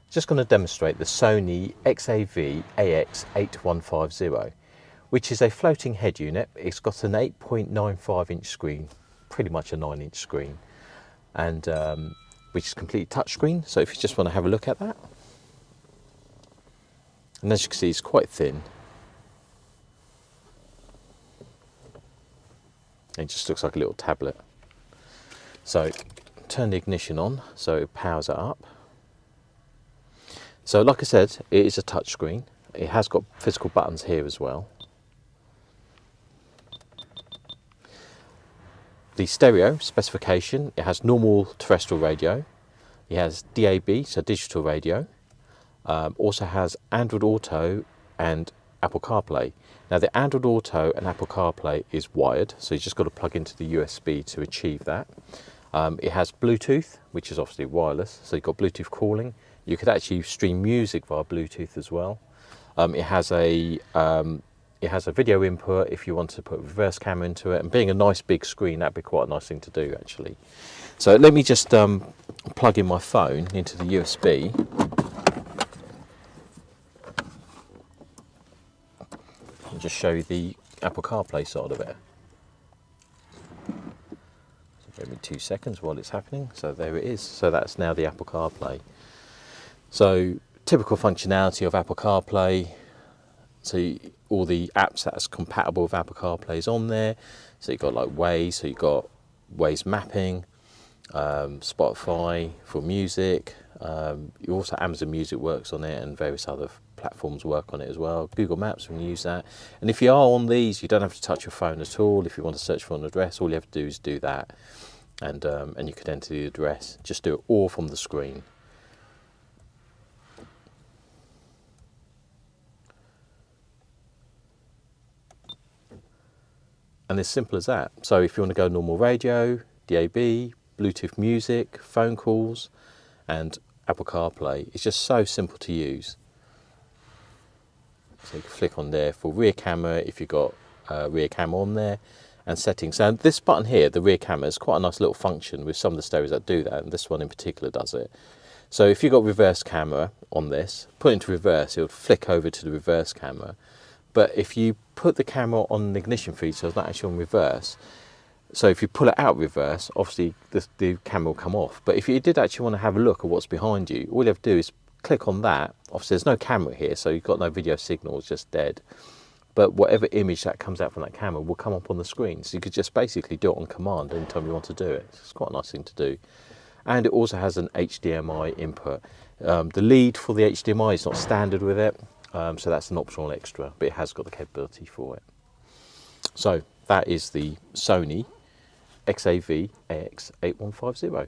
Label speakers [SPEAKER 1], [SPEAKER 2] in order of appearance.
[SPEAKER 1] Just going to demonstrate the Sony XAV-AX8150, which is a floating head unit. It's got an 8.95 inch screen, pretty much a 9-inch screen, and which is completely touchscreen. So if you just want to have a look at that, and as you can see, it's quite thin. It just looks like a little tablet. So turn the ignition on so it powers it up. So like I said, it is a touch screen. It has got physical buttons here as well. The stereo specification, it has normal terrestrial radio. It has DAB, so digital radio. Also has Android Auto and Apple CarPlay. Now the Android Auto and Apple CarPlay is wired, so you just got to plug into the USB to achieve that. It has Bluetooth, which is obviously wireless, so you've got Bluetooth calling. You could actually stream music via Bluetooth as well. It has a video input if you want to put a reverse camera into it, and being a nice big screen, that'd be quite a nice thing to do actually. So let me just plug in my phone into the USB. And just show you the Apple CarPlay side of it. So give me 2 seconds while it's happening. So there it is. So that's now the Apple CarPlay. So typical functionality of Apple CarPlay. So all the apps that's compatible with Apple CarPlay is on there. So you've got like Waze, so you've got Waze mapping, Spotify for music. You also Amazon Music works on it, and various other platforms work on it as well. Google Maps, we can use that. And if you are on these, you don't have to touch your phone at all. If you want to search for an address, all you have to do is do that, and you could enter the address. Just do it all from the screen. And as simple as that. So if you want to go normal radio, DAB, Bluetooth music, phone calls, and Apple CarPlay, it's just so simple to use. So you can flick on there for rear camera if you've got rear camera on there, and settings. And this button here, the rear camera, is quite a nice little function with some of the stereos that do that, and this one in particular does it. So if you've got reverse camera on this, put it into reverse, it will flick over to the reverse camera. But if you put the camera on the ignition feed, so it's not actually on reverse, so if you pull it out reverse, obviously the camera will come off. But if you did actually want to have a look at what's behind you, all you have to do is click on that. Obviously there's no camera here, so you've got no video signal, it's just dead. But whatever image that comes out from that camera will come up on the screen. So you could just basically do it on command anytime you want to do it. It's quite a nice thing to do. And it also has an HDMI input. The lead for the HDMI is not standard with it. So that's an optional extra, but it has got the capability for it. So that is the Sony XAV-AX8150.